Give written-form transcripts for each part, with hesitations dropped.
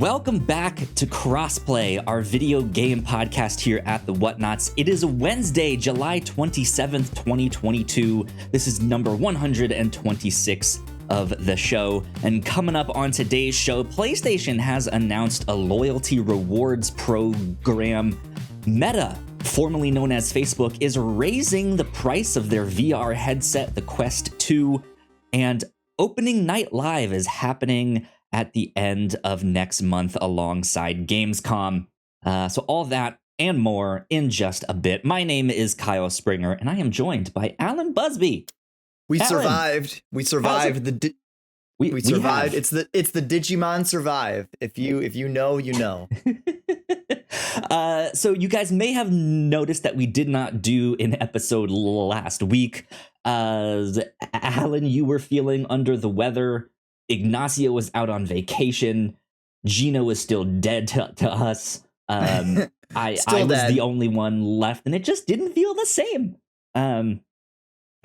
Welcome back to Crossplay, our video game podcast here at the Whatnots. It is Wednesday, July 27th, 2022. This is number 126 of the show. And coming up on today's show, PlayStation has announced a loyalty rewards program. Meta, formerly known as Facebook, is raising the price of their VR headset, the Quest 2, and Opening Night Live is happening at the end of next month alongside Gamescom. So all that and more in just a bit. My name is Kyle Springer, and I am joined by Alan Busby. We Alan, survived. We survived. We survived. It's the Digimon Survive. If you know, you know. So you guys may have noticed that we did not do an episode last week. Alan, you were feeling under the weather. Ignacio was out on vacation. Gino is still dead to us. I was the only one left, and it just didn't feel the same.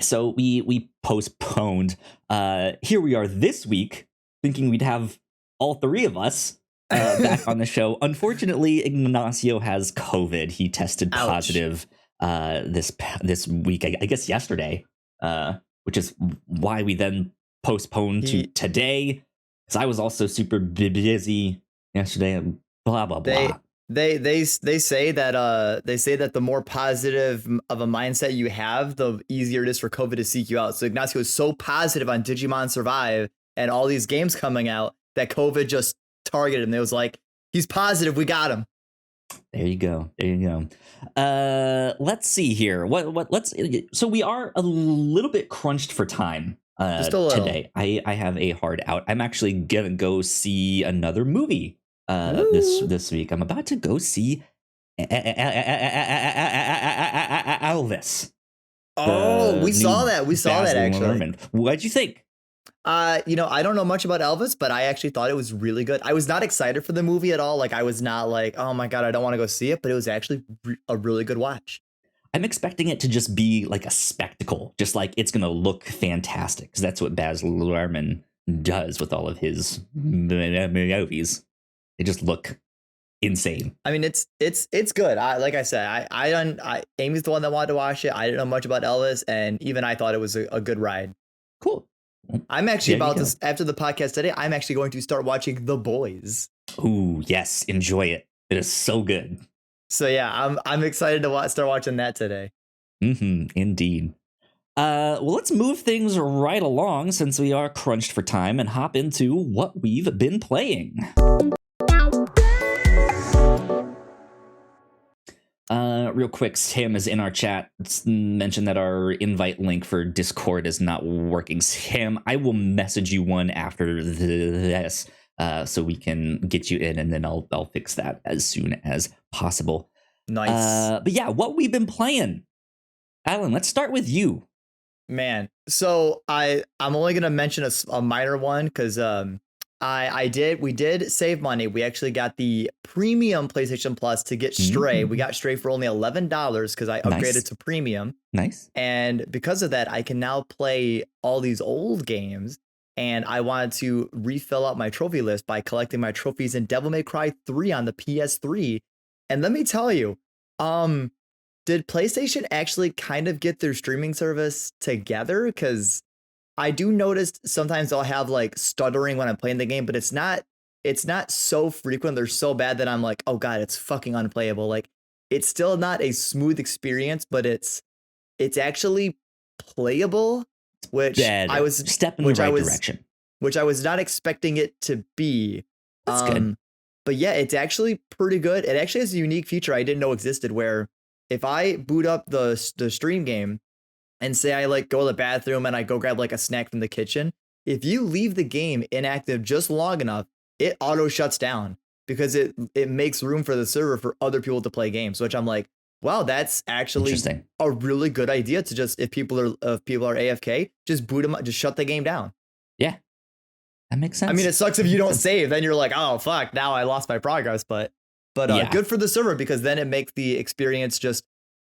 So we postponed. Here we are this week, thinking we'd have all three of us back on the show. Unfortunately, Ignacio has COVID. He tested positive this week, I guess yesterday, which is why we then postponed to today, because I was also super busy yesterday and blah blah blah. They say that the more positive of a mindset you have, the easier it is for COVID to seek you out. So Ignacio is so positive on Digimon Survive and all these games coming out that COVID just targeted him. It was like, he's positive, we got him. There you go. Let's see here. So we are a little bit crunched for time. Just a little. Today, I have a hard out. I'm actually gonna go see another movie this week. I'm about to go see Elvis. Oh, we saw that. We saw that actually. What'd you think? I don't know much about Elvis, but I actually thought it was really good. I was not excited for the movie at all. Like, I was not like, oh my God, I don't want to go see it, but it was actually a really good watch. I'm expecting it to just be like a spectacle, just like it's going to look fantastic, because that's what Baz Luhrmann does with all of his movies. They just look insane. I mean, it's good. Like I said, Amy's the one that wanted to watch it. I didn't know much about Elvis, and even I thought it was a good ride. Cool. I'm actually after the podcast today, I'm actually going to start watching The Boys. Ooh, yes, enjoy it. It is so good. So yeah, I'm excited to start watching that today. Indeed. Well, let's move things right along, since we are crunched for time, and hop into what we've been playing. Real quick, Sam is in our chat. It's mentioned that our invite link for Discord is not working. Sam, I will message you one after this, so we can get you in, and then I'll fix that as soon as possible. Nice. But yeah, what we've been playing. Alan, let's start with you. Man, so I'm only gonna mention a minor one, because we did save money. We actually got the premium PlayStation Plus to get Stray. We got Stray for only $11 because I upgraded to premium. Nice. And because of that, I can now play all these old games. And I wanted to refill out my trophy list by collecting my trophies in Devil May Cry 3 on the PS3. And let me tell you, did PlayStation actually kind of get their streaming service together? Because I do notice sometimes I'll have like stuttering when I'm playing the game, but it's not so frequent. They're so bad that I'm like, oh God, it's fucking unplayable. Like, it's still not a smooth experience, but it's actually playable, which I was step in the right direction, which I was not expecting it to be. That's good. But yeah, it's actually pretty good. It actually has a unique feature I didn't know existed, where if I boot up the stream game and say I like go to the bathroom and I go grab like a snack from the kitchen, if you leave the game inactive just long enough, it auto shuts down, because it makes room for the server for other people to play games, which I'm like, wow, that's actually a really good idea to just, if people are AFK, just boot them up, just shut the game down. Yeah, that makes sense. I mean, it sucks if you don't save, then you're like, oh fuck, now I lost my progress, but good for the server, because then it makes the experience just,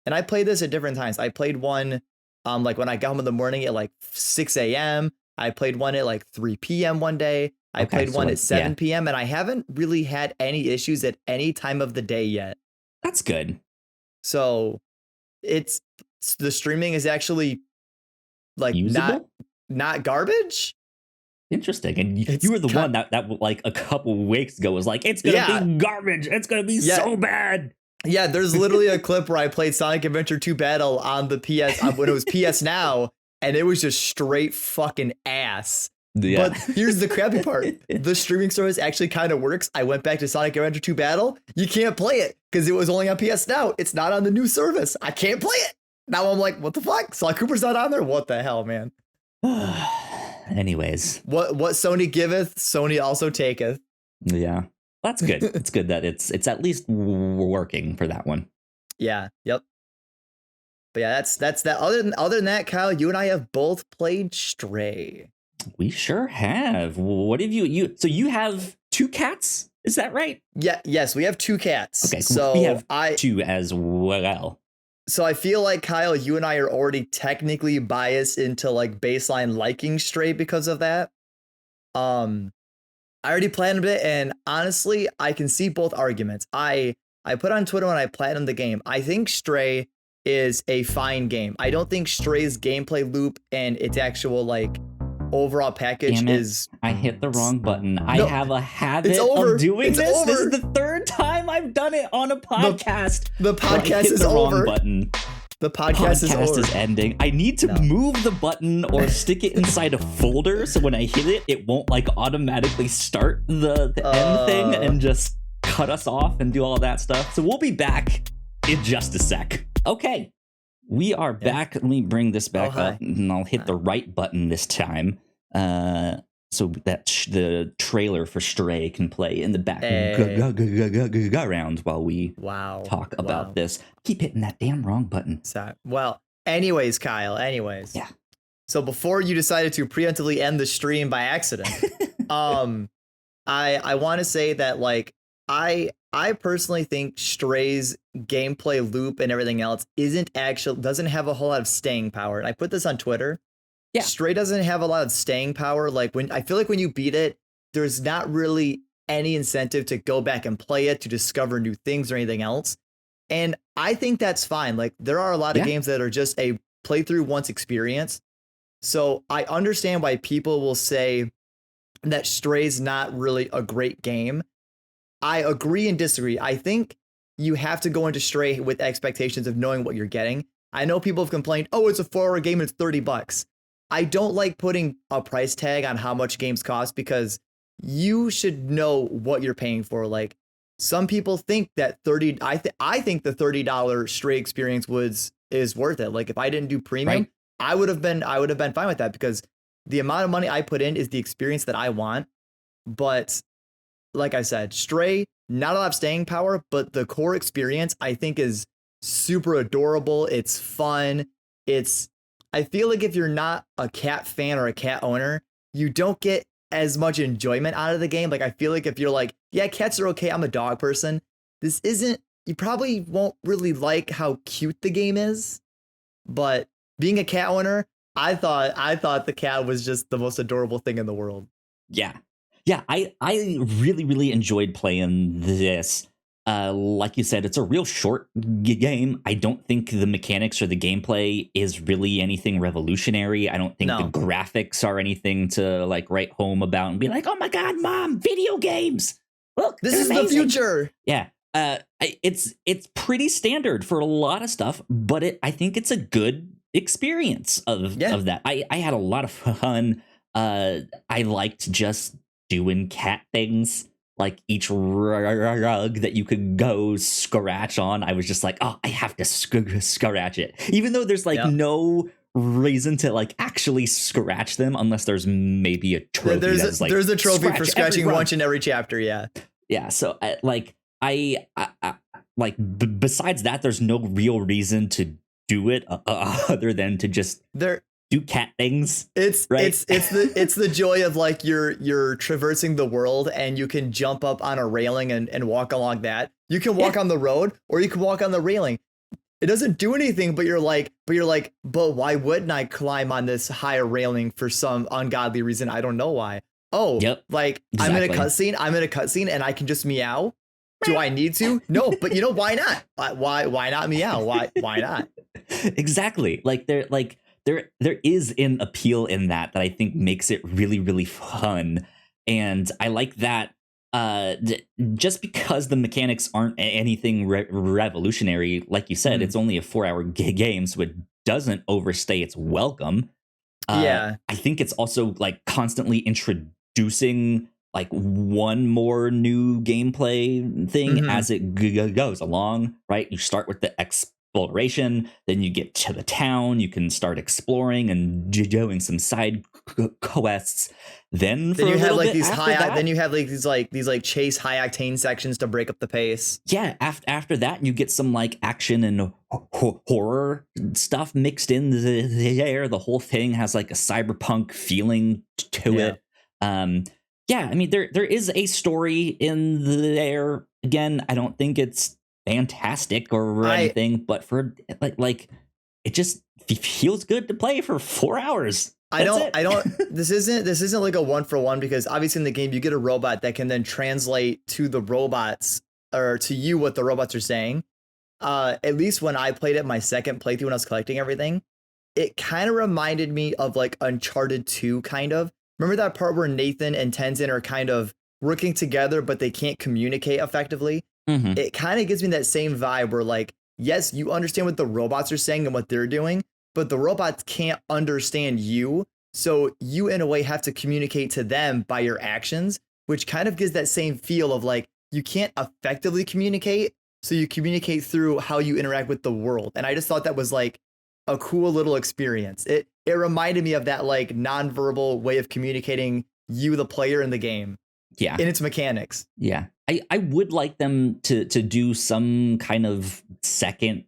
and I played this at different times. I played one like when I got home in the morning at like 6 a.m. I played one at like 3 p.m. one day. I Okay, played so one like, at 7 p.m. and I haven't really had any issues at any time of the day yet. that's good. So it's the streaming is actually like not Usable? garbage. Interesting. And It's you were the one that like a couple weeks ago was like, it's gonna be garbage. It's gonna be so bad. Yeah, there's literally a clip where I played Sonic Adventure 2 Battle on the PS when it was PS Now, and it was just straight fucking ass. Yeah. But here's the crappy part. The streaming service actually kind of works. I went back to Sonic Adventure 2 Battle. You can't play it because it was only on PS Now. It's not on the new service. I can't play it. Now I'm like, what the fuck? Sonic Cooper's not on there? What the hell, man? Anyways. What Sony giveth, Sony also taketh. Yeah. That's good. It's good that it's at least working for that one. Yeah. Yep. But yeah, that's that. Other than that, Kyle, you and I have both played Stray. We sure have. What have you? So you have 2 cats? Is that right? Yeah. Yes, we have 2 cats. Okay. So we have 2 as well. So I feel like, Kyle, you and I are already technically biased into like baseline liking Stray because of that. I already planned it, and honestly, I can see both arguments. I put on Twitter when I planned the game. I think Stray is a fine game. I don't think Stray's gameplay loop and its actual like overall package is. I hit the wrong button. I have a habit of doing this. This is the 3rd time I've done it on a podcast. The podcast is over. Button. The podcast is ending. I need to move the button or stick it inside a folder so when I hit it won't like automatically start the end thing and just cut us off and do all that stuff. So we'll be back in just a sec. Okay, we are back. Let me bring this back up and I'll hit the right button this time. So that the trailer for Stray can play in the background while we talk about this. Keep hitting that damn wrong button. Well, anyways, Kyle, Yeah. So before you decided to preemptively end the stream by accident, I want to say that like I personally think Stray's gameplay loop and everything else doesn't have a whole lot of staying power. And I put this on Twitter. Yeah. Stray doesn't have a lot of staying power. Like I feel like when you beat it, there's not really any incentive to go back and play it to discover new things or anything else. And I think that's fine. Like there are a lot of games that are just a playthrough once experience. So I understand why people will say that Stray's not really a great game. I agree and disagree. I think you have to go into Stray with expectations of knowing what you're getting. I know people have complained, oh, it's a 4-hour game and it's $30. I don't like putting a price tag on how much games cost because you should know what you're paying for. Like some people think that I think the $30 Stray experience is worth it. Like if I didn't do premium, I would have been fine with that because the amount of money I put in is the experience that I want. But like I said, Stray, not a lot of staying power, but the core experience I think is super adorable. It's fun. I feel like if you're not a cat fan or a cat owner, you don't get as much enjoyment out of the game. Like I feel like if you're like, yeah, cats are okay, I'm a dog person, you probably won't really like how cute the game is. But being a cat owner, I thought the cat was just the most adorable thing in the world. Yeah. I really, really enjoyed playing this. Like you said, it's a real short game. I don't think the mechanics or the gameplay is really anything revolutionary. I don't think the graphics are anything to like write home about and be like, oh my God, Mom, video games. Look, this is amazing. The future. Yeah. It's pretty standard for a lot of stuff, but I think it's a good experience of that. I had a lot of fun. I liked just doing cat things. Like each rug that you could go scratch on, I was just like, oh, I have to scratch it. Even though there's like no reason to like actually scratch them unless there's maybe a trophy. There's a trophy for scratching once in every chapter. Yeah. Yeah. So besides that, there's no real reason to do it other than to just do cat things. It's the joy of like you're traversing the world and you can jump up on a railing and walk along that. You can walk on the road or you can walk on the railing. It doesn't do anything, but you're like, but why wouldn't I climb on this higher railing for some ungodly reason? I don't know why. oh, Yep. like Exactly. I'm in a cutscene and I can just meow. Do I need to? No, but you know, why not? Why not meow? Why not? Exactly. There is an appeal in that I think makes it really, really fun. And I like that just because the mechanics aren't anything revolutionary, like you said, it's only a 4-hour game, so it doesn't overstay its welcome. Yeah. I think it's also like constantly introducing like one more new gameplay thing as it goes along, right? You start with the exploration, then you get to the town, you can start exploring and doing some side quests. Then for Then you a have little like bit these after that, then you have like these like chase high octane sections to break up the pace. yeah, after that you get some like action and horror stuff mixed in there. The whole thing has like a cyberpunk feeling to Yeah. it. Yeah, I mean there is a story in there. Again, I don't think it's fantastic or anything, but for like it just feels good to play for 4 hours. I don't this isn't like a 1-for-1, because obviously in the game you get a robot that can then translate to the robots, or to you, what the robots are saying. At least when I played it my second playthrough, when I was collecting everything, it kind of reminded me of like Uncharted 2 kind of. Remember that part where Nathan and Tenzin are kind of working together but they can't communicate effectively? Mm-hmm. It kind of gives me that same vibe where, like, yes, you understand what the robots are saying and what they're doing, but the robots can't understand you. So you, in a way, have to communicate to them by your actions, which kind of gives that same feel of like you can't effectively communicate. So you communicate through how you interact with the world. And I just thought that was like a cool little experience. It reminded me of that like nonverbal way of communicating, you, the player in the game. Yeah. In its mechanics. Yeah. I would like them to do some kind of second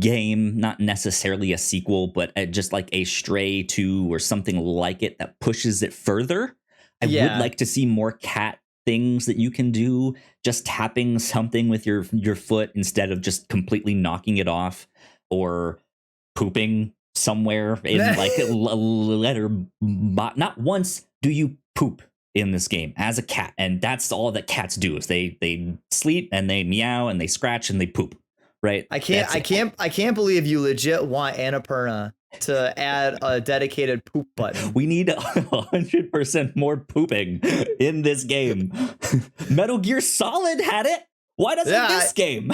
game, not necessarily a sequel, but just like a Stray 2 or something like it that pushes it further. I would like to see more cat things that you can do, just tapping something with your foot instead of just completely knocking it off, or pooping somewhere in like a letter. Not once do you poop in this game as a cat, and that's all that cats do is they sleep and they meow and they scratch and they poop, right? I can't believe you legit want Annapurna to add a dedicated poop button. We need 100% more pooping in this game. Metal Gear Solid had it. Why doesn't this game?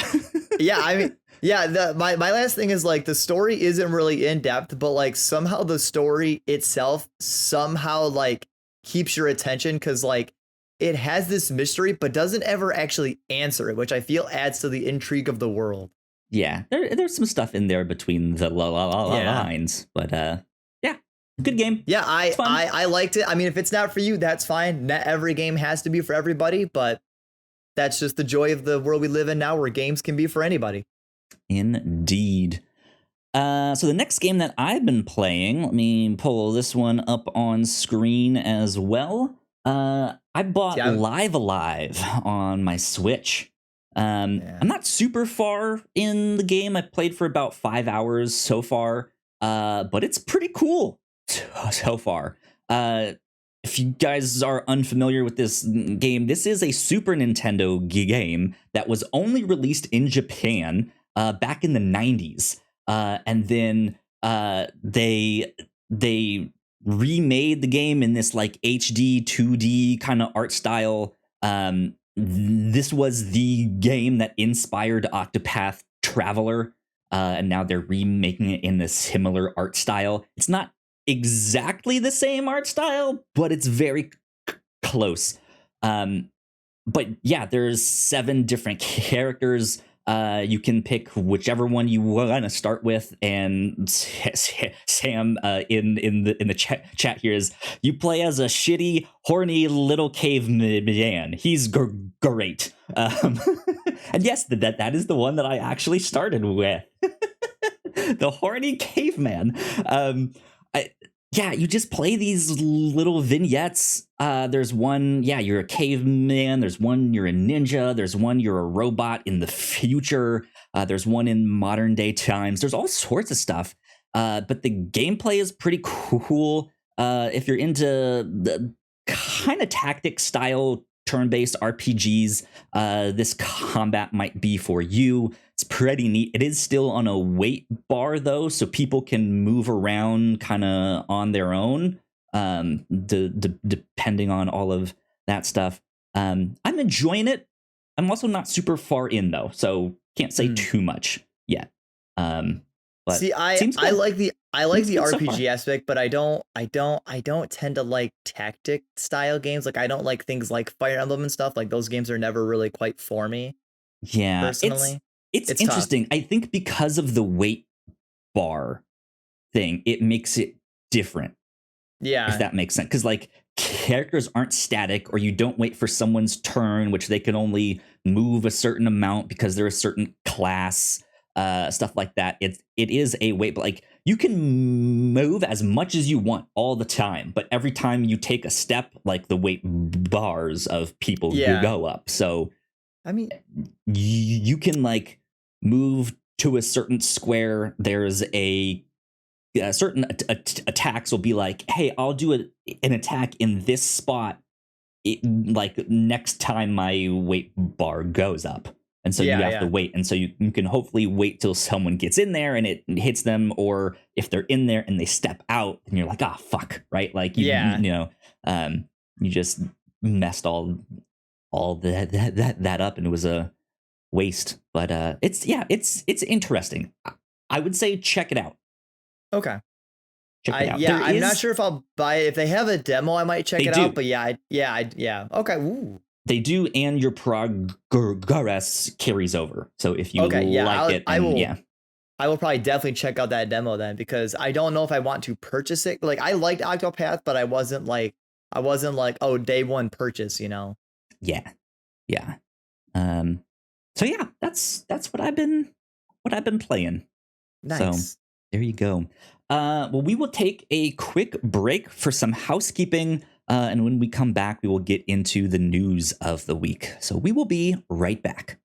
Yeah, I mean, yeah, my last thing is like the story isn't really in depth, but like somehow the story itself somehow like keeps your attention, because like it has this mystery but doesn't ever actually answer it, which I feel adds to the intrigue of the world. Yeah, there's some stuff in there between the lines, but yeah, good game. Yeah, I liked it. I mean, if it's not for you, that's fine. Not every game has to be for everybody, but that's just the joy of the world we live in now, where games can be for anybody. Indeed. So the next game that I've been playing, let me pull this one up on screen as well. I bought Live Alive on my Switch. I'm not super far in the game. I played for about 5 hours so far, but it's pretty cool so far. If you guys are unfamiliar with this game, this is a Super Nintendo game that was only released in Japan back in the 90s. And then they remade the game in this like HD 2D kind of art style. This was the game that inspired Octopath Traveler, and now they're remaking it in a similar art style. It's not exactly the same art style, but it's very close. But yeah, there's 7 different characters. You can pick whichever one you want to start with, and Sam in the chat here is, you play as a shitty, horny little caveman. He's great. And yes, that is the one that I actually started with. The horny caveman. Yeah, you just play these little vignettes. There's one, you're a caveman. There's one, you're a ninja. There's one, you're a robot in the future. There's one in modern day times. There's all sorts of stuff. But the gameplay is pretty cool. If you're into kind of tactic style turn-based RPGs, this combat might be for you. It's pretty neat. It is still on a weight bar though, so people can move around kind of on their own, depending on all of that stuff. I'm enjoying it. I'm also not super far in though, so can't say too much yet. But see, I like the RPG aspect, but I don't tend to like tactic style games. Like I don't like things like Fire Emblem and stuff. Like those games are never really quite for me. Yeah, personally, it's tough. interesting. I think because of the weight bar thing, it makes it different. Yeah, if that makes sense, because like characters aren't static, or you don't wait for someone's turn, which they can only move a certain amount because they're a certain class, stuff like that. It is a weight, but like you can move as much as you want all the time, but every time you take a step, like the weight bars of people go up. So I mean, you can like move to a certain square. There's a certain attacks will be like, hey, I'll do an attack in this spot, like next time my weight bar goes up. And so you have to wait. And so you can hopefully wait till someone gets in there and it hits them. Or if they're in there and they step out and you're like, ah, fuck, right? Like, you know, you just messed all that up, and it was a waste. But it's interesting. I would say check it out. Okay. Check it out. I'm not sure if I'll buy it. If they have a demo, I might check it out. But yeah. Okay. Ooh. They do, and your progress carries over. So if you like it, I will probably definitely check out that demo then, because I don't know if I want to purchase it. Like I liked Octopath, but I wasn't like, oh, day one purchase, you know? Yeah. So yeah, that's what I've been playing. Nice. So there you go. Well, we will take a quick break for some housekeeping. And when we come back, we will get into the news of the week. So we will be right back.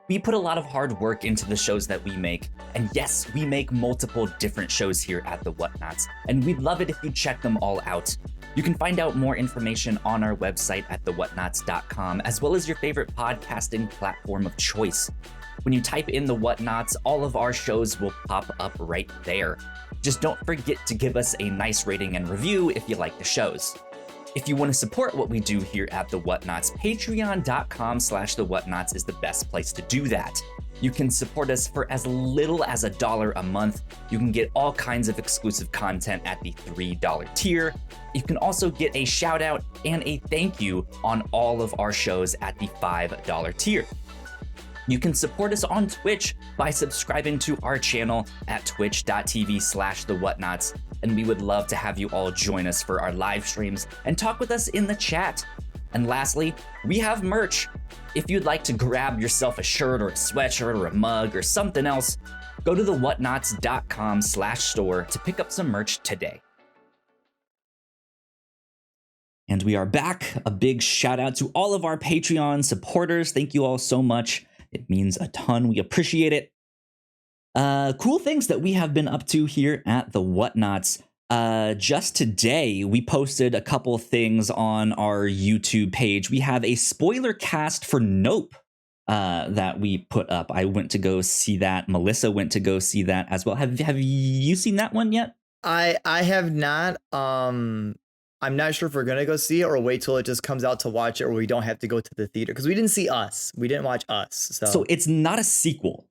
We put a lot of hard work into the shows that we make. And yes, we make multiple different shows here at The Whatnots. And we'd love it if you check them all out. You can find out more information on our website at thewhatnots.com, as well as your favorite podcasting platform of choice. When you type in The Whatnots, all of our shows will pop up right there. Just don't forget to give us a nice rating and review if you like the shows. If you want to support what we do here at The Whatnots, patreon.com/thewhatnots is the best place to do that. You can support us for as little as $1 a month. You can get all kinds of exclusive content at the $3 tier. You can also get a shout out and a thank you on all of our shows at the $5 tier. You can support us on Twitch by subscribing to our channel at twitch.tv/thewhatnots, and we would love to have you all join us for our live streams and talk with us in the chat. And lastly, we have merch. If you'd like to grab yourself a shirt or a sweatshirt or a mug or something else, go to thewhatnots.com/store to pick up some merch today. And we are back. A big shout out to all of our Patreon supporters. Thank you all so much. It means a ton. We appreciate it. Cool things that we have been up to here at The Whatnots. Just today, we posted a couple things on our YouTube page. We have a spoiler cast for Nope that we put up. I went to go see that. Melissa went to go see that as well. Have you seen that one yet? I have not. I'm not sure if we're gonna go see it or wait till it just comes out to watch it, or we don't have to go to the theater, because we didn't see Us. We didn't watch Us. So it's not a sequel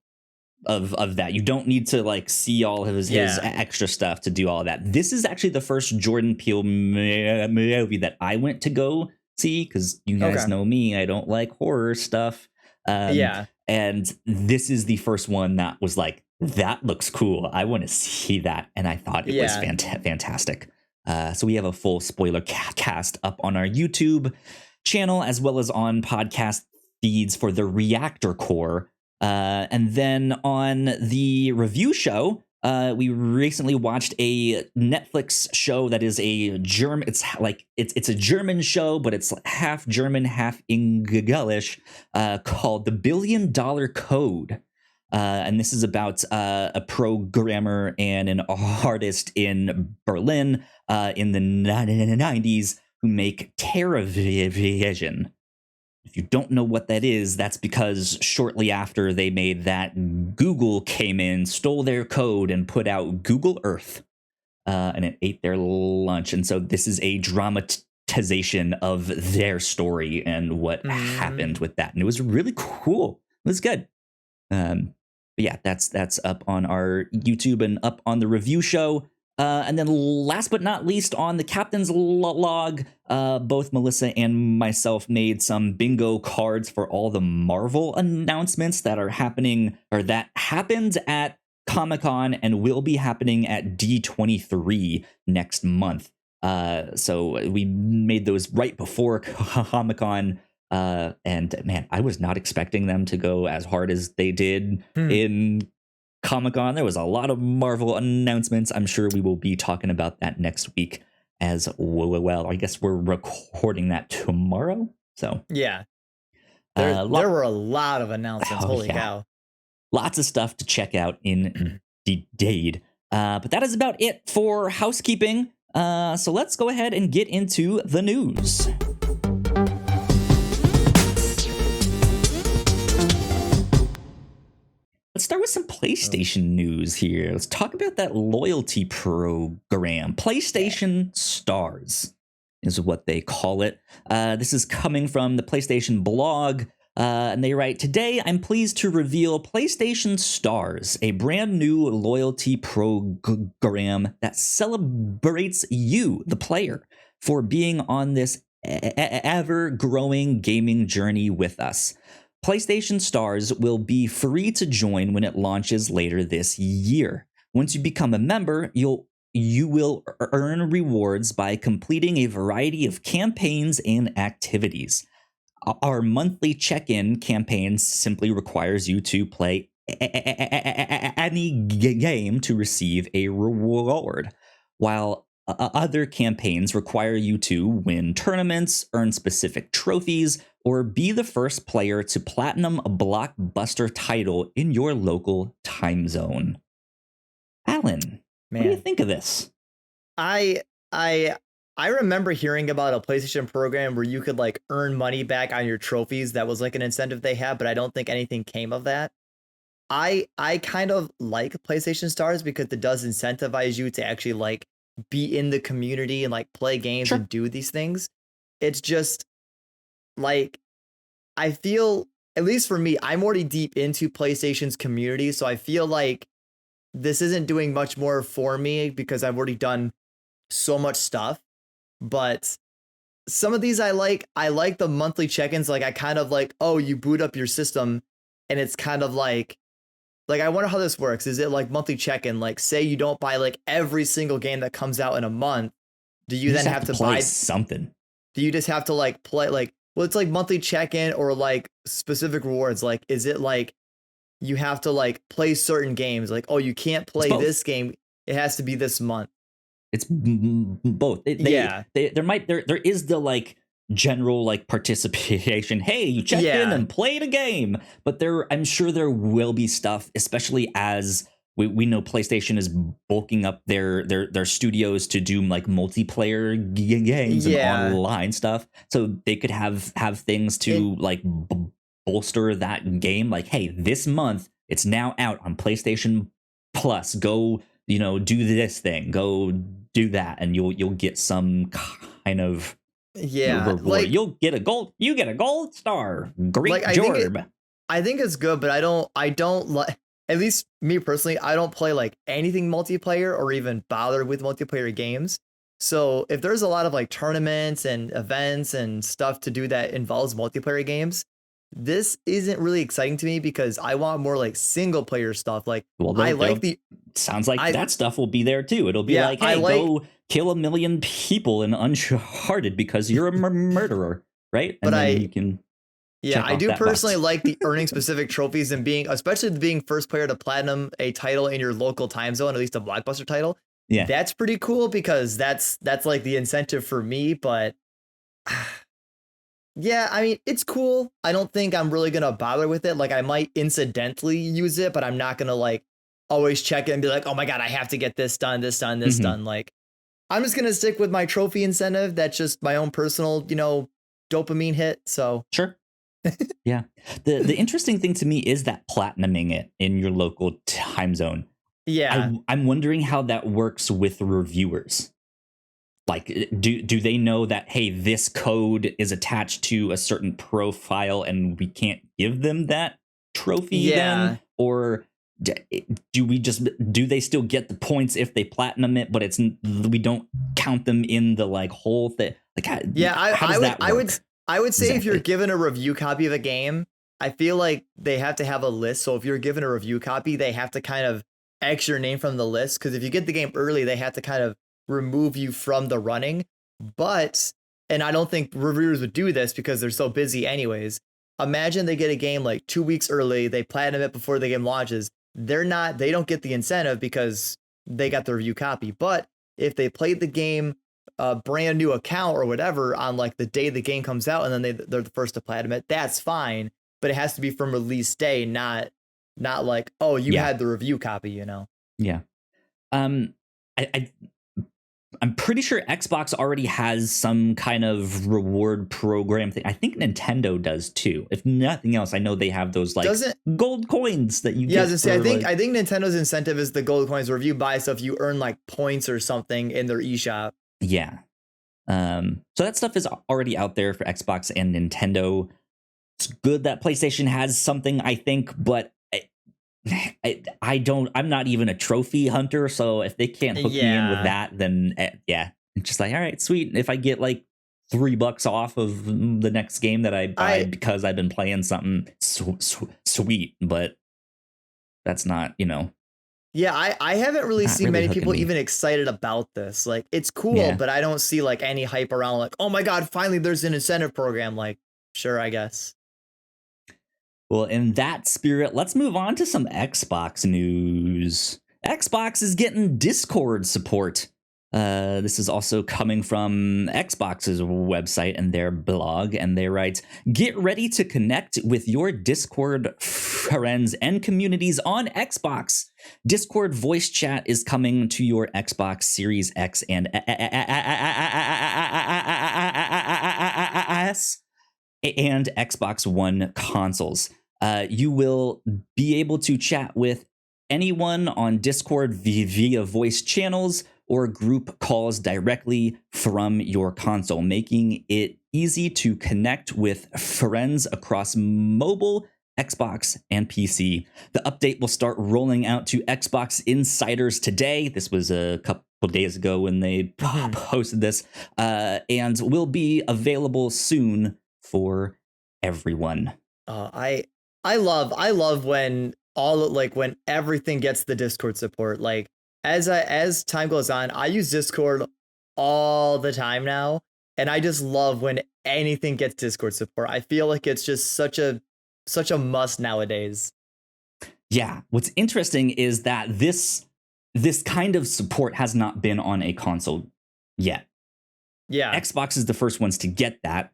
of that. You don't need to like see all of his extra stuff to do all of that. This is actually the first Jordan Peele movie that I went to go see, because you guys know me, I don't like horror stuff. And this is the first one that was like, that looks cool, I want to see that. And I thought it was fantastic. So we have a full spoiler cast up on our YouTube channel, as well as on podcast feeds for the Reactor Core. And then on the review show, we recently watched a Netflix show that is a German. It's like it's a German show, but it's half German, half English, called The $1 Billion Code. And this is about a programmer and an artist in Berlin in the 90s who make TerraVision. If you don't know what that is, that's because shortly after they made that, Google came in, stole their code, and put out Google Earth. And it ate their lunch. And so this is a dramatization of their story and what happened with that. And it was really cool. It was good. But yeah, that's up on our YouTube and up on the review show. And then last but not least, on the Captain's Log, both Melissa and myself made some bingo cards for all the Marvel announcements that are happening, or that happened at Comic-Con and will be happening at D23 next month. So we made those right before Comic-Con. And man, I was not expecting them to go as hard as they did in Comic-Con. There was a lot of Marvel announcements. I'm sure we will be talking about that next week as well. I guess we're recording that tomorrow. So yeah, there were a lot of announcements. Holy cow. Lots of stuff to check out indeed. But that is about it for housekeeping. So let's go ahead and get into the news. Let's start with some PlayStation news here. Let's talk about that loyalty program. PlayStation Stars is what they call it. This is coming from the PlayStation blog. And they write, "Today, I'm pleased to reveal PlayStation Stars, a brand new loyalty program that celebrates you, the player, for being on this ever-growing gaming journey with us. PlayStation Stars will be free to join when it launches later this year. Once you become a member, you will earn rewards by completing a variety of campaigns and activities. Our monthly check-in campaign simply requires you to play any game to receive a reward, while other campaigns require you to win tournaments, earn specific trophies, or be the first player to platinum a blockbuster title in your local time zone." Alan, what do you think of this? I remember hearing about a PlayStation program where you could like earn money back on your trophies. That was like an incentive they had, but I don't think anything came of that. I kind of like PlayStation Stars because it does incentivize you to actually like be in the community and like play games and do these things. It's just like, I feel, at least for me, I'm already deep into PlayStation's community, so I feel like this isn't doing much more for me because I've already done so much stuff. But some of these I like the monthly check-ins. Like I kind of like, oh, you boot up your system and it's kind of like I wonder how this works. Is it like monthly check-in? Like say you don't buy like every single game that comes out in a month. Do you then have to buy something? Do you just have to like play like, well, it's like monthly check-in or like specific rewards? Like, is it like you have to like play certain games? Like, oh, you can't play this game. It has to be this month. It's both. There is the like general like participation. Hey, you checked in and played a game, but I'm sure there will be stuff, especially as we know PlayStation is bulking up their studios to do like multiplayer games and online stuff, so they could have things to like bolster that game. Like, hey, this month it's now out on PlayStation Plus. Go, do this thing. Go do that, and you'll get some kind of reward. Like, you get a gold star. Great job. I think it's good, but I don't like, at least me personally, I don't play like anything multiplayer or even bother with multiplayer games. So if there's a lot of like tournaments and events and stuff to do that involves multiplayer games, this isn't really exciting to me because I want more like single player stuff. Like, sounds like that stuff will be there too. It'll be like, hey, go kill 1 million people in Uncharted because you're a murderer, right? And then you can. Yeah, I do personally like the earning specific trophies and especially being first player to platinum a title in your local time zone, at least a blockbuster title. Yeah, that's pretty cool because that's like the incentive for me. But Yeah, I mean, it's cool. I don't think I'm really gonna bother with it. Like, I might incidentally use it, but I'm not gonna like always check it and be like, oh my god, I have to get this done, this done, this Mhm. done. Like, I'm just gonna stick with my trophy incentive. That's just my own personal, dopamine hit. So Sure. Yeah. The interesting thing to me is that platinuming it in your local time zone. yeah, I'm wondering how that works with reviewers. Like, do they know that, hey, this code is attached to a certain profile and we can't give them that trophy then? yeah, Or do they still get the points if they platinum it, but we don't count them in the like whole thing? Like, yeah. how does that work I would say if you're exactly? given a review copy of a game, I feel like they have to have a list. So if you're given a review copy, they have to kind of X your name from the list. Because if you get the game early, they have to kind of remove you from the running. But, and I don't think reviewers would do this because they're so busy anyways. Imagine they get a game like 2 weeks early, they platinum it before the game launches. They don't get the incentive because they got the review copy. But if they played the game a brand new account or whatever on like the day the game comes out and then they're the first to platinum it, that's fine. But it has to be from release day, not like, oh, you Yeah. had the review copy, Yeah. Um, I I'm pretty sure Xbox already has some kind of reward program thing. I think Nintendo does too. If nothing else, I know they have those like Doesn't gold coins that you Yeah, I get was gonna say, for like, I think Nintendo's incentive is the gold coins where if you buy stuff, you earn like points or something in their eShop. yeah. So that stuff is already out there for Xbox and Nintendo. It's good that PlayStation has something, I think, but I'm not even a trophy hunter, so if they can't hook me in with Yeah. that, then yeah, it's just like, all right, sweet. If I get like $3 off of the next game that I buy I because I've been playing something, sweet. But that's not, Yeah, I haven't really not seen really many hooking people me. even excited about this. Like, it's cool, Yeah. but I don't see like any hype around like, oh my god, finally there's an incentive program. Like, sure, I guess. Well, in that spirit, let's move on to some Xbox news. Xbox is getting Discord support. This is also coming from Xbox's website and their blog, and they write, "Get ready to connect with your Discord friends and communities on Xbox. Discord voice chat is coming to your Xbox Series X and S and Xbox One consoles. You will be able to chat with anyone on Discord via voice channels or group calls directly from your console, making it easy to connect with friends across mobile, Xbox, and PC. The update will start rolling out to Xbox insiders today. This was a couple days ago when they posted this, and will be available soon for everyone. I love when when everything gets the Discord support. Like, as time goes on, I use Discord all the time now, and I just love when anything gets Discord support. I feel like it's just such a must nowadays. Yeah, what's interesting is that this kind of support has not been on a console yet. Yeah. Xbox is the first ones to get that.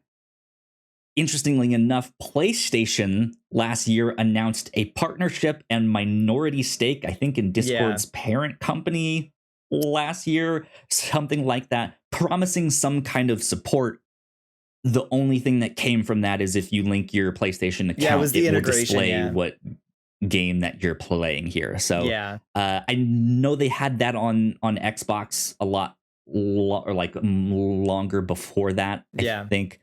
Interestingly enough, PlayStation last year announced a partnership and minority stake, I think, in Discord's parent company last year, something like that, promising some kind of support. The only thing that came from that is if you link your PlayStation account, it was the will integration, display what game that you're playing here. So yeah. I know they had that on Xbox a lot or like longer before that, I think.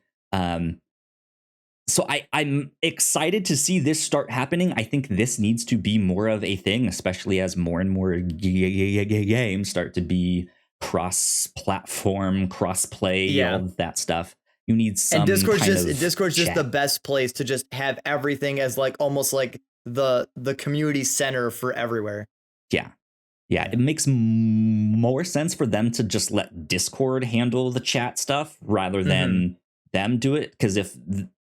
So I'm excited to see this start happening. I think this needs to be more of a thing, especially as more and more games start to be cross-platform, cross-play, all of that stuff. You need some and Discord's Discord's just the best place to just have everything as like almost like the community center for everywhere. Yeah, it makes more sense for them to just let Discord handle the chat stuff rather than them do it. Because if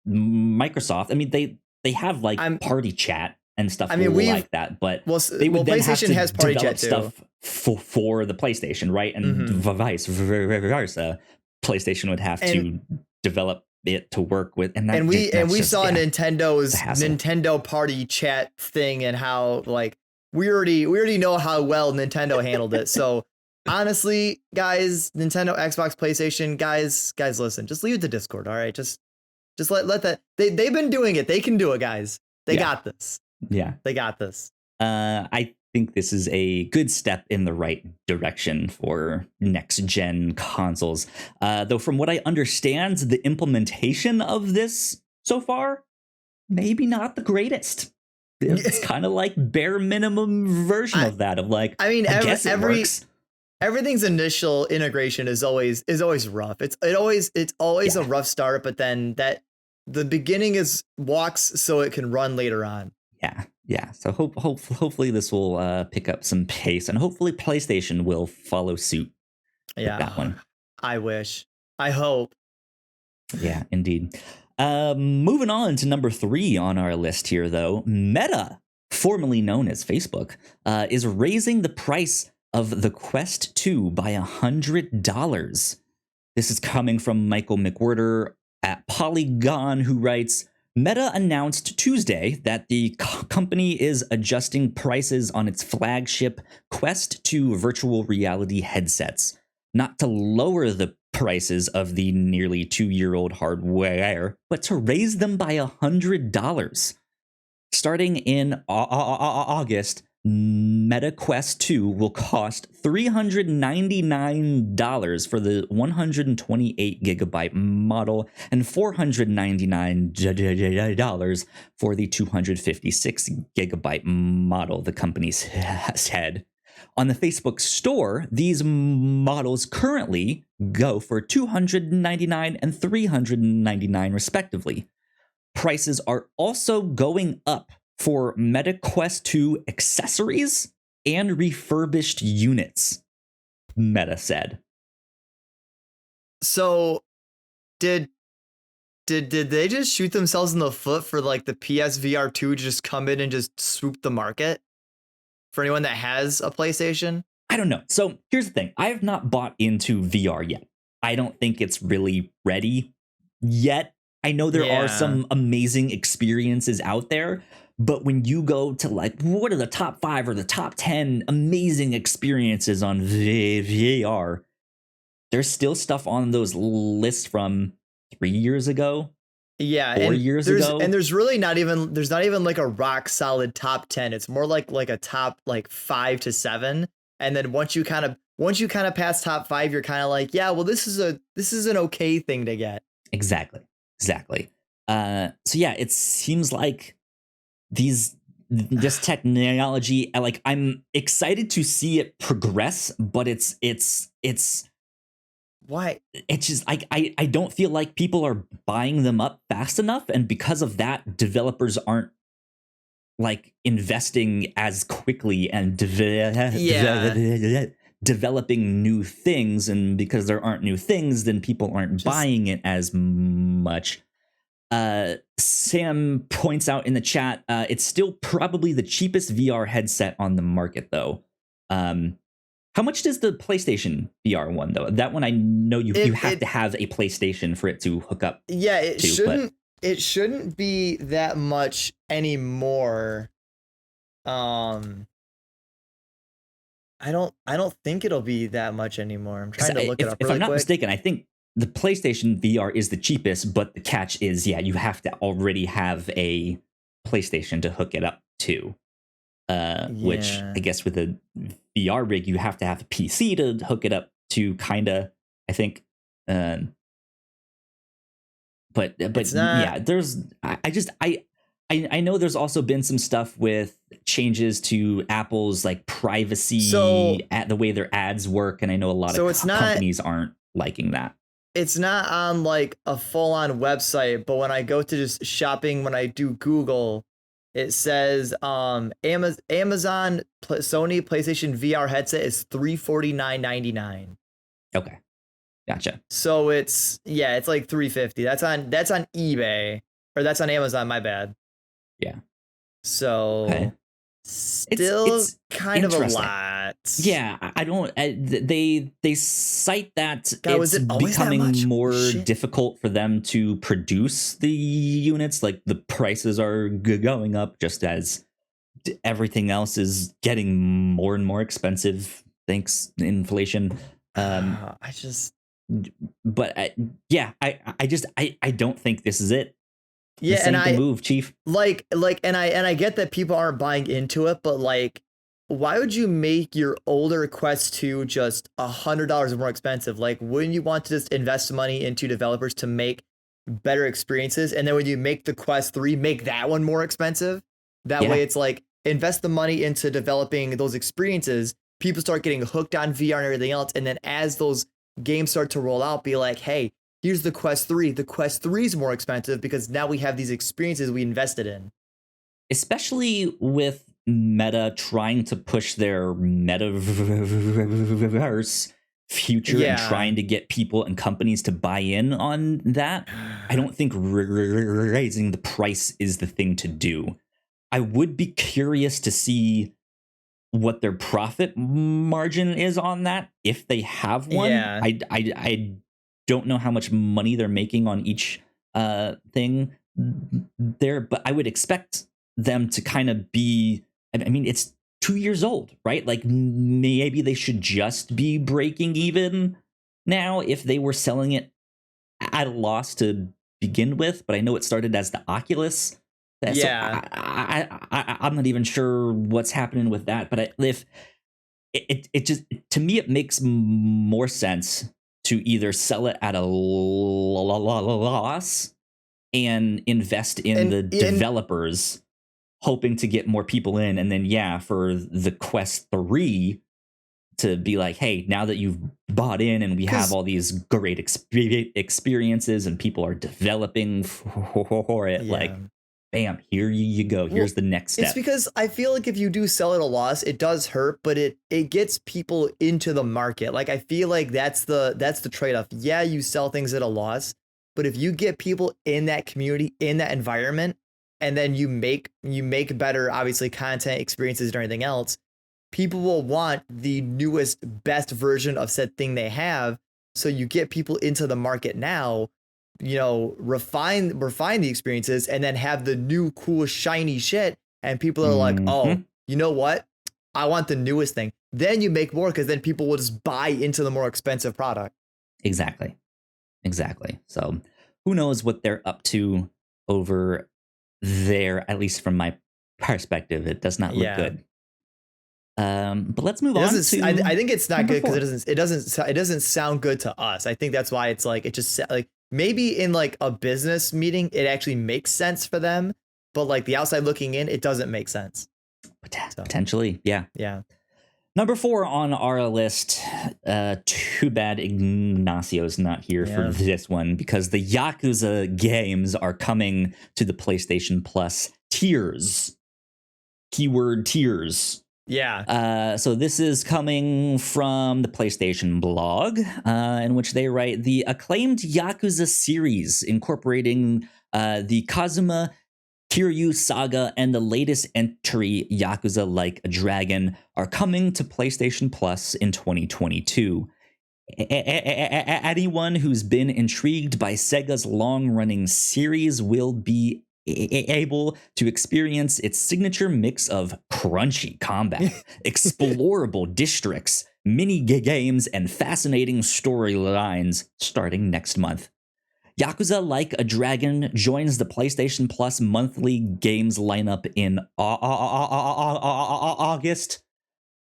Microsoft, I mean, they have like party chat and stuff like that, but they would then have to has party develop chat stuff for the PlayStation, right? And vice versa. PlayStation would have to develop it to work with, and we just, saw Nintendo's hassle. Nintendo Party chat thing and how like we already know how well Nintendo handled it. So honestly, guys, Nintendo, Xbox, PlayStation, guys, listen, just leave it to Discord. All right, just let that they've been doing it. They can do it, guys. They got this. Yeah, they got this. I think this is a good step in the right direction for next gen consoles. Though from what I understand, the implementation of this so far, maybe not the greatest. It's kind of like bare minimum version of that. Of like, I mean, everything's initial integration is always rough. It's always a rough start, but then the beginning walks so it can run later on. Yeah. So hopefully this will pick up some pace, and hopefully PlayStation will follow suit. Yeah, with that one. I wish. I hope. Yeah, indeed. Moving on to number 3 on our list here, though, Meta, formerly known as Facebook, is raising the price of the Quest 2 by $100. This is coming from Michael McWhirter at Polygon, who writes, Meta announced Tuesday that the company is adjusting prices on its flagship Quest 2 virtual reality headsets, not to lower the prices of the nearly 2-year-old hardware, but to raise them by $100. Starting in August, Meta Quest 2 will cost $399 for the 128 gigabyte model and $499 for the 256 gigabyte model, the company said. On the Facebook store, these models currently go for $299 and $399 respectively. Prices are also going up for Meta Quest 2 accessories and refurbished units, Meta said. So did they just shoot themselves in the foot for like the PSVR 2 to just come in and just swoop the market for anyone that has a PlayStation? I don't know. So here's the thing. I have not bought into VR yet. I don't think it's really ready yet. I know there are some amazing experiences out there, but when you go to like, what are the top 5 or the top 10 amazing experiences on VR, there's still stuff on those lists from 3 years ago. Yeah, 4 years ago. And there's not even like a rock solid top 10. It's more like a top like 5 to 7. And then once you kind of pass top 5, you're kind of like, yeah, well, this is an okay thing to get. Exactly. So yeah, it seems like this technology, like, I'm excited to see it progress, but it's why? It's just I don't feel like people are buying them up fast enough, and because of that, developers aren't like investing as quickly and developing new things, and because there aren't new things, then people aren't buying it as much. Sam points out in the chat, it's still probably the cheapest VR headset on the market, though. How much does the PlayStation VR one, though? That one, I know you have to have a PlayStation for it to hook up. Yeah, it shouldn't be that much anymore. I don't think it'll be that much anymore. I'm trying to look it up really if I'm not quick. mistaken, I think the PlayStation VR is the cheapest, but the catch is, you have to already have a PlayStation to hook it up to. Which I guess with a VR rig, you have to have a PC to hook it up to, kinda, I think. But yeah, there's I know there's also been some stuff with changes to Apple's like privacy at the way their ads work, and I know a lot of companies aren't liking that. It's not on like a full-on website, but when I go to just shopping, when I do Google, it says Amazon Sony PlayStation VR headset is $349.99. Okay, gotcha. So it's like $350. That's on eBay, or that's on Amazon. My bad. Yeah. So okay. still kind of a Interesting. lot. Yeah, I don't. They cite that God, was it's it always that much? becoming more Shit. difficult for them to produce the units. Like the prices are going up, just as everything else is getting more and more expensive thanks to inflation. I just But I don't think this is it. yeah, This and ain't the I move, Chief. and I get that people aren't buying into it, but like, why would you make your older Quest 2 just $100 more expensive? Like, wouldn't you want to just invest money into developers to make better experiences, and then when you make the Quest 3, make that one more expensive? That way, Yeah, it's like invest the money into developing those experiences. People start getting hooked on VR and everything else, and then as those games start to roll out, be like, hey, here's the Quest 3. The Quest 3 is more expensive because now we have these experiences we invested in. especially with Meta trying to push their metaverse future and Yeah. trying to get people and companies to buy in on that. I don't think raising the price is the thing to do. I would be curious to see what their profit margin is on that if they have one. Yeah. I don't know how much money they're making on each thing there, but I would expect them to kind of be. I mean, it's 2 years old, right? Like maybe they should just be breaking even now if they were selling it at a loss to begin with. But I know it started as the Oculus. Yeah. So I'm not even sure what's happening with that. But if it just, to me, it makes more sense to either sell it at a loss and invest in the developers, hoping to get more people in, and then for the Quest 3 to be like, hey, now that you've bought in and we have all these great experiences and people are developing for it, like, bam, here you go. Here's the next step. It's because I feel like if you do sell at a loss, it does hurt, but it gets people into the market. Like, I feel like that's the trade-off. Yeah, you sell things at a loss, but if you get people in that community, in that environment, and then you make better, obviously, content, experiences, and everything else, people will want the newest, best version of said thing they have. So you get people into the market now, refine the experiences, and then have the new, cool, shiny shit. And people are like, oh, you know what? I want the newest thing. Then you make more, because then people will just buy into the more expensive product. Exactly. So who knows what they're up to over there, at least from my perspective. It does not look good. But let's move on to. I think it's not good because it doesn't sound good to us. I think that's why it's like, it just like, maybe in like a business meeting it actually makes sense for them, but like the outside looking in, it doesn't make sense. Potentially, yeah. Number 4 on our list. Too bad Ignacio's not here for this one, because the Yakuza games are coming to the PlayStation Plus tiers. Keyword tiers. So this is coming from the PlayStation blog, in which they write, the acclaimed Yakuza series, incorporating the Kazuma Kiryu saga and the latest entry, Yakuza Like a Dragon, are coming to PlayStation Plus in 2022. Anyone who's been intrigued by Sega's long-running series will be able to experience its signature mix of crunchy combat, explorable districts, mini games, and fascinating storylines starting next month. Yakuza Like a Dragon joins the PlayStation Plus monthly games lineup in August.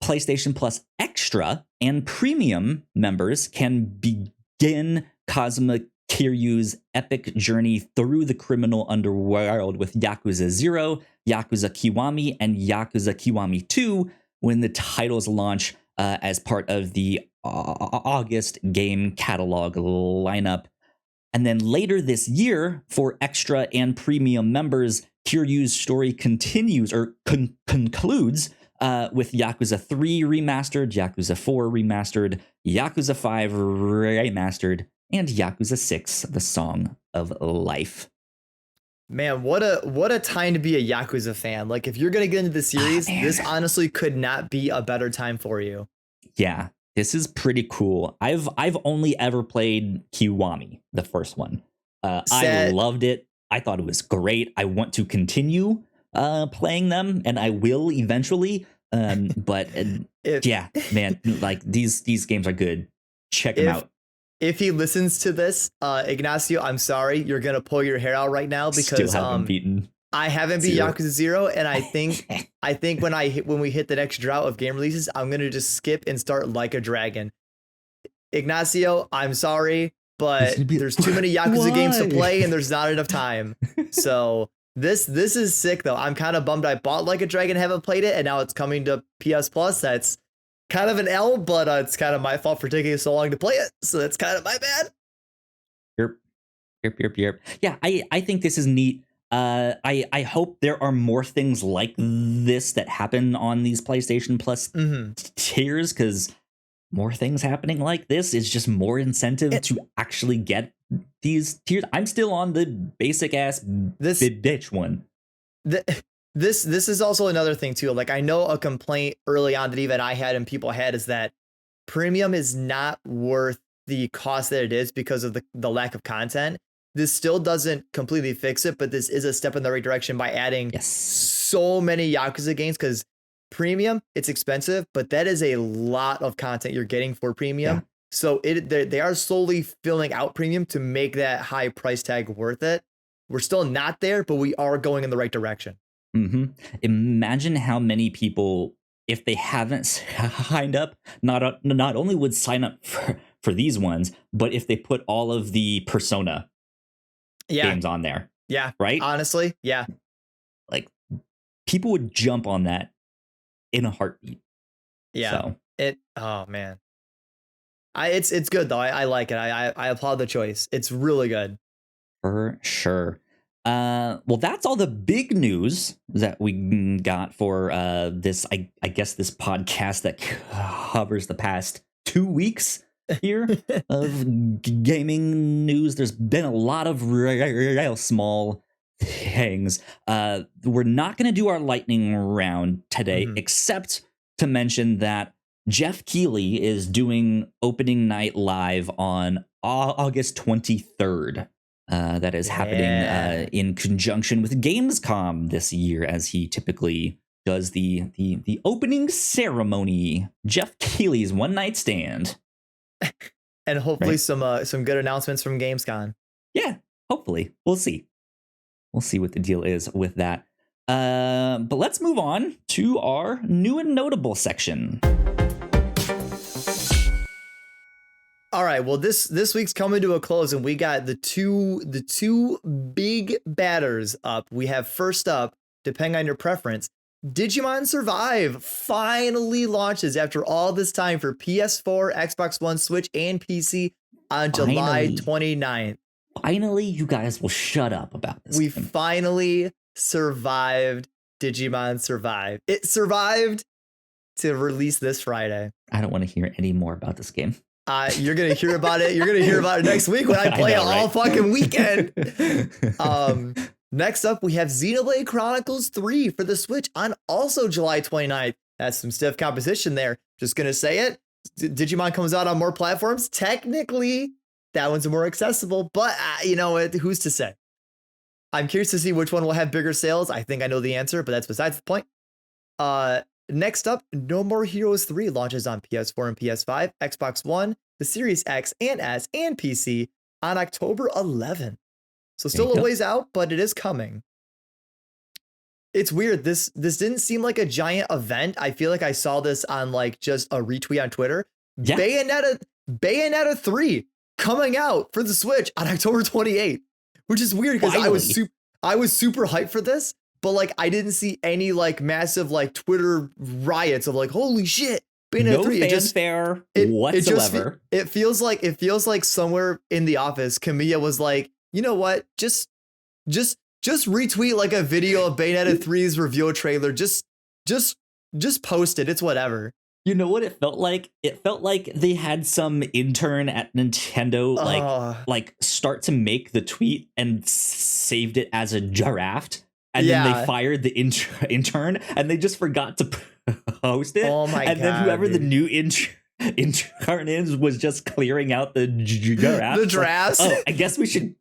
PlayStation Plus Extra and Premium members can begin Kazuma Kiryu's epic journey through the criminal underworld with Yakuza 0, Yakuza Kiwami, and Yakuza Kiwami 2 when the titles launch as part of the August game catalog lineup. And then later this year, for Extra and Premium members, Kiryu's story continues or concludes with Yakuza 3 Remastered, Yakuza 4 Remastered, Yakuza 5 Remastered, and Yakuza 6, The Song of Life. Man, what a time to be a Yakuza fan. Like if you're gonna get into the series, this honestly could not be a better time for you. Yeah, this is pretty cool. I've only ever played Kiwami, the first one. I loved it. I thought it was great. I want to continue playing them, and I will eventually. But yeah, man, like these games are good. Check them out. If he listens to this, Ignacio, I'm sorry, you're gonna pull your hair out right now because I haven't beat Yakuza 0, and I think when we hit the next drought of game releases, I'm gonna just skip and start Like a Dragon. Ignacio, I'm sorry, but there's too many Yakuza games to play, and there's not enough time. So this is sick though. I'm kind of bummed I bought Like a Dragon, haven't played it, and now it's coming to PS Plus. That's kind of an L, but it's kind of my fault for taking so long to play it. So that's kind of my bad. Yep. Yeah, I think this is neat. I hope there are more things like this that happen on these PlayStation Plus tiers, because more things happening like this is just more incentive to actually get these tiers. I'm still on the basic ass bitch one. This is also another thing too. Like I know a complaint early on that even I had and people had is that premium is not worth the cost that it is because of the lack of content. This still doesn't completely fix it, but this is a step in the right direction by adding so many Yakuza games, because premium, it's expensive, but that is a lot of content you're getting for premium. Yeah. So they are slowly filling out premium to make that high price tag worth it. We're still not there, but we are going in the right direction. Imagine how many people, if they haven't signed up, not only would sign up for these ones, but if they put all of the Persona games on there. Yeah. Right? Honestly, yeah. Like people would jump on that in a heartbeat. Yeah. So. Oh man. It's good though. I like it. I applaud the choice. It's really good. For sure. Well, that's all the big news that we got for this, I guess, this podcast that covers the past 2 weeks here of gaming news. There's been a lot of real small things. We're not going to do our lightning round today, except to mention that Jeff Keighley is doing opening night live on August 23rd. That is happening in conjunction with Gamescom this year, as he typically does the opening ceremony. Jeff Keighley's One Night Stand, and hopefully some good announcements from Gamescom. Yeah, hopefully we'll see what the deal is with that. But let's move on to our new and notable section. All right, well, this week's coming to a close, and we got the two big batters up. We have first up, depending on your preference, Digimon Survive finally launches after all this time for PS4, Xbox One, Switch, and PC on July 29th. Finally, you guys will shut up about this. We finally survived Digimon Survive. It survived to release this Friday. I don't want to hear any more about this game. You're going to hear about it. You're going to hear about it next week when I play it all fucking weekend. Next up, we have Xenoblade Chronicles 3 for the Switch on also July 29th. That's some stiff competition there. Just going to say it. Digimon comes out on more platforms. Technically, that one's more accessible, but you know, who's to say? I'm curious to see which one will have bigger sales. I think I know the answer, but that's besides the point. Next up, No More Heroes 3 launches on PS4 and PS5, Xbox One, the Series X and S, and PC on October 11th. So still a ways out, but it is coming. It's weird. This didn't seem like a giant event. I feel like I saw this on like just a retweet on Twitter. Yeah. Bayonetta 3 coming out for the Switch on October 28th, which is weird because I was super hyped for this. But like I didn't see any like massive like Twitter riots of like, holy shit, Bayonetta 3. No fanfare whatsoever. It feels like somewhere in the office, Camilla was like, you know what? Just retweet like a video of Bayonetta 3's reveal trailer. Just post it. It's whatever. You know what it felt like? It felt like they had some intern at Nintendo like start to make the tweet and saved it as a draft, and then they fired the intern and they just forgot to post it. Oh my god! Then whoever the new intern is was just clearing out the draft. The drafts. Like, oh, I guess we should.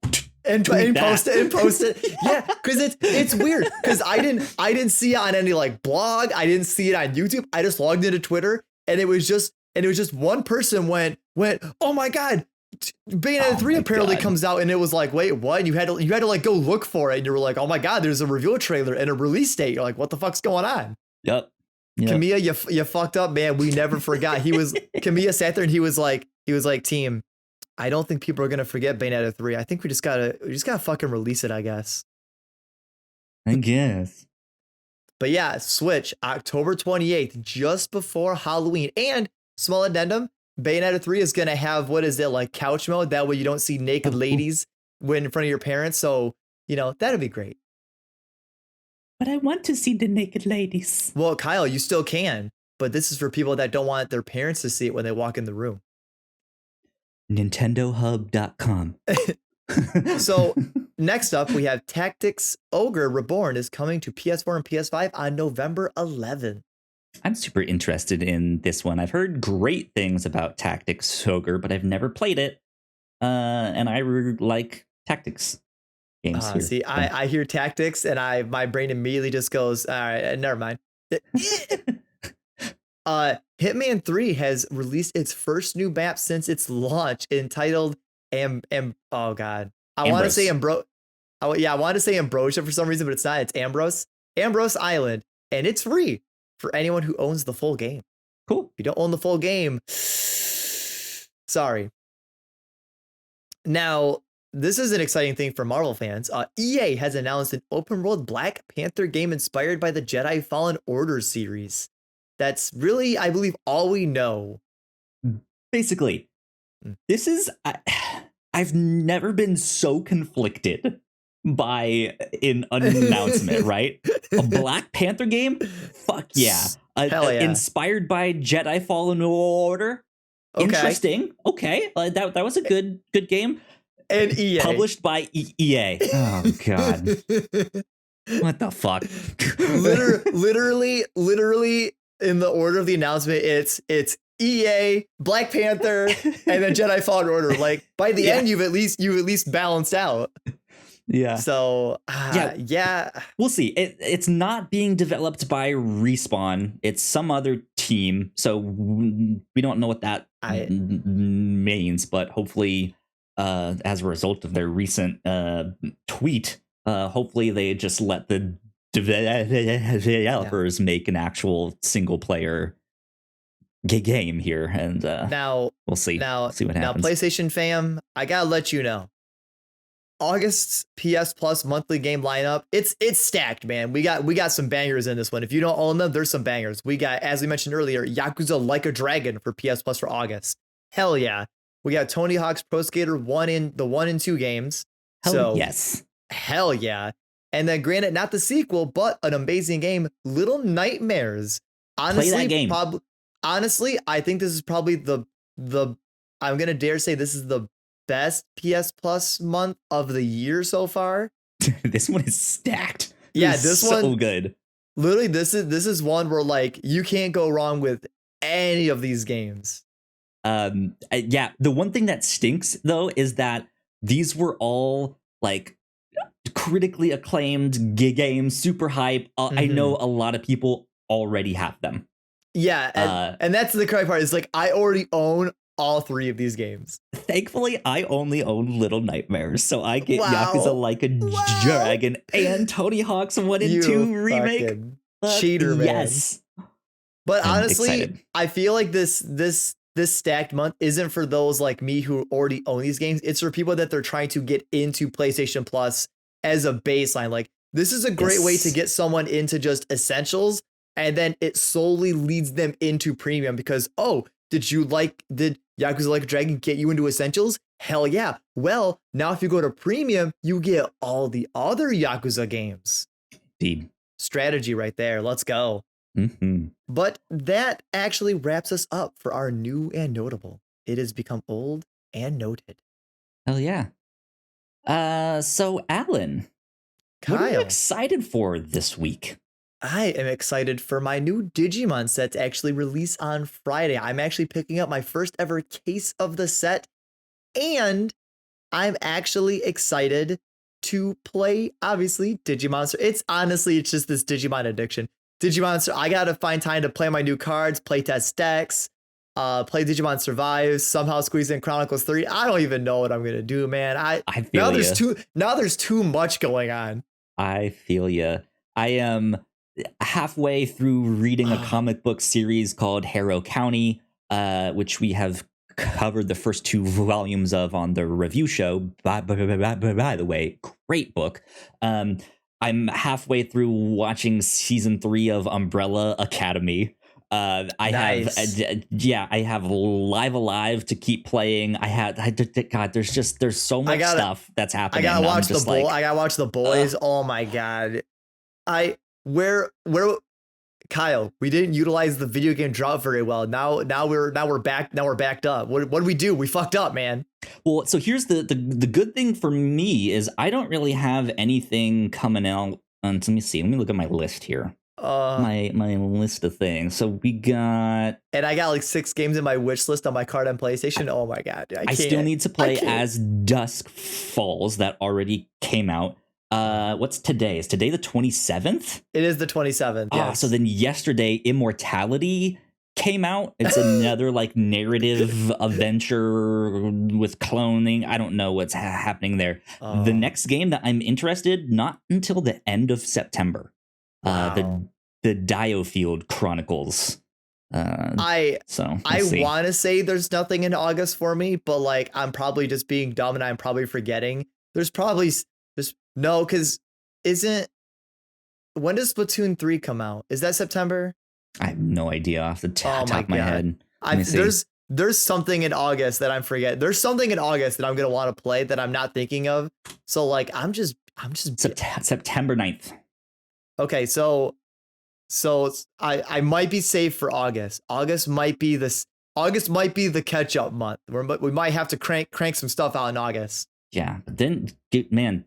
And post it. Yeah, because it's weird. Because I didn't see it on any like blog. I didn't see it on YouTube. I just logged into Twitter, and it was just one person went, oh my god, Bayonetta 3 apparently comes out, and it was like, wait, what? And you had to like go look for it, and you were like, oh my god, there's a reveal trailer and a release date. You're like, what the fuck's going on? Yep. Kamiya, you fucked up, man. We never forgot. Kamiya sat there and he was like, team, I don't think people are gonna forget Bayonetta 3. I think we just gotta fucking release it, I guess. I guess. But yeah, Switch, October 28th, just before Halloween. And small addendum, Bayonetta 3 is gonna have, what is it, like couch mode? That way you don't see naked ladies when in front of your parents. So, that'd be great. But I want to see the naked ladies. Well, Kyle, you still can, but this is for people that don't want their parents to see it when they walk in the room. NintendoHub.com. So next up, we have Tactics Ogre Reborn is coming to PS4 and PS5 on November 11th. I'm super interested in this one. I've heard great things about Tactics Ogre, but I've never played it. And I like tactics games here. See, I hear tactics and my brain immediately just goes, all right, never mind. Hitman 3 has released its first new map since its launch, entitled oh god, I want to say I wanted to say Ambrosia for some reason, but it's not. It's Ambrose Island, and it's free for anyone who owns the full game. Cool. If you don't own the full game, sorry. Now, this is an exciting thing for Marvel fans. EA has announced an open world Black Panther game inspired by the Jedi Fallen Order series. That's really, I believe, all we know. Basically, this is... I've never been so conflicted by an announcement, right? A Black Panther game? Fuck yeah. Hell yeah. Inspired by Jedi Fallen Order? Okay. Interesting. Okay. That was a good game. And EA. Published by EA. Oh, God. What the fuck? literally, in the order of the announcement, it's EA, Black Panther, and then Jedi Fallen Order. Like, by the end, you've at least balanced out. Yeah. So, yeah. We'll see. It's not being developed by Respawn. It's some other team. So we don't know what that means. But hopefully, as a result of their recent tweet, hopefully they just let the developers make an actual single player game here, and now we'll see. Now, see what happens. Now, PlayStation fam, I gotta let you know, August's PS Plus monthly game lineup, it's stacked, man. We got some bangers in this one. If you don't own them, there's some bangers. We got, as we mentioned earlier, Yakuza Like a Dragon for PS Plus for August. Hell yeah. We got Tony Hawk's Pro Skater 1 and 2 games. Yes. Hell yeah. And then, granted, not the sequel, but an amazing game, Little Nightmares. Honestly, play that game. Honestly, I think this is probably the I'm gonna dare say this is the best PS Plus month of the year so far. This one is stacked. Yeah, this one so good. Literally, this is one where like you can't go wrong with any of these games. Yeah, the one thing that stinks though is that these were all like critically acclaimed games, super hype. I know a lot of people already have them. Yeah, and that's the correct part. Is like I already own all 3 of these games. Thankfully, I only own Little Nightmares, so I get Yakuza Like a Dragon and Tony Hawk's 1 and 2 remake. Cheater, man. Yes. But honestly, I feel like this stacked month isn't for those like me who already own these games. It's for people that they're trying to get into PlayStation Plus as a baseline. Like, this is a great way to get someone into just essentials, and then it slowly leads them into premium because, did Yakuza Like a Dragon get you into essentials? Hell yeah. Well, now if you go to premium, you get all the other Yakuza games. Indeed. Strategy right there. Let's go. Mm-hmm. But that actually wraps us up for our new and notable. It has become old and noted. Hell yeah. So Alan, what are you Kyle, excited for this week? I am excited for my new Digimon set to actually release on Friday. I'm actually picking up my first ever case of the set, and I'm actually excited to play, obviously, Digimon. It's just this Digimon addiction. Digimon, I gotta find time to play my new cards, play test decks, play Digimon Survive, somehow squeeze in Chronicles 3. I don't even know what I'm gonna do, man. I feel there's too much going on. I feel you. I am halfway through reading a comic book series called Harrow County, which we have covered the first 2 volumes of on the review show. By the way, great book. I'm halfway through watching season 3 of Umbrella Academy. I have Live Alive to keep playing. There's so much stuff that's happening. I gotta watch the boys. Oh my god. Where Kyle, we didn't utilize the video game drought very well. Now we're backed up. What do we do? We fucked up, man. Well, so here's the good thing for me is I don't really have anything coming out. Let me see. Let me look at my list here. My list of things. So we got, and I got like 6 games in my wish list on my card on PlayStation. Oh my god, I still need to play As Dusk Falls that already came out. What's today? Is today the 27th? It is the 27th. Yeah. So then yesterday, Immortality came out. It's another like narrative adventure with cloning. I don't know what's happening there. The next game that I'm interested, not until the end of September. Wow. The Diofield Chronicles. I want to say there's nothing in August for me, but like I'm probably just being dumb and I'm probably forgetting. There's probably no, because when does Splatoon 3 come out? Is that September? I have no idea off the top of my head. There's something in August that I'm forgetting. There's something in August that I'm gonna want to play that I'm not thinking of. So like I'm just September 9th. Okay, so I might be safe for August. August might be the catch up month. We might have to crank some stuff out in August. Yeah, but then man,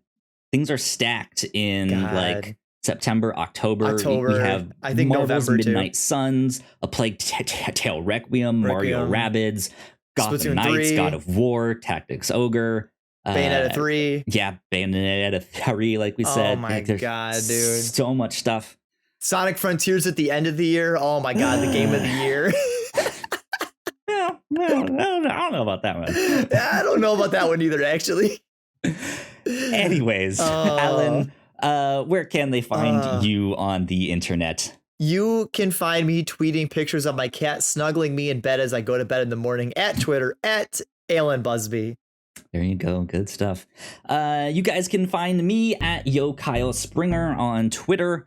things are stacked in like September, October. We have I think Marvel's November Midnight too. Suns, A Plague Tale Requiem, Mario Rabbids, Gotham Splatoon Knights, 3. God of War, Tactics Ogre, Bayonetta 3. Yeah, Bayonetta 3, like we said. Oh my god, dude. So much stuff. Sonic Frontiers at the end of the year. Oh my god, the game of the year. I don't know about that one. I don't know about that one either, actually. Anyways, Alan, where can they find you on the internet? You can find me tweeting pictures of my cat snuggling me in bed as I go to bed in the morning at Twitter at Alan Busby. There you go. Good stuff. You guys can find me at Yo Kyle Springer on Twitter.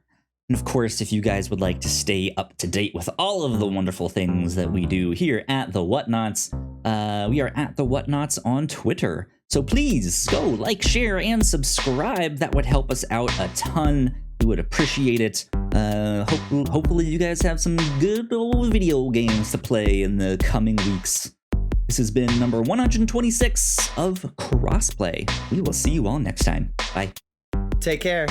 And of course, if you guys would like to stay up to date with all of the wonderful things that we do here at The Whatnots, we are at The Whatnots on Twitter. So please go like, share, and subscribe. That would help us out a ton. We would appreciate it. Hopefully you guys have some good old video games to play in the coming weeks. This has been number 126 of Crossplay. We will see you all next time. Bye. Take care.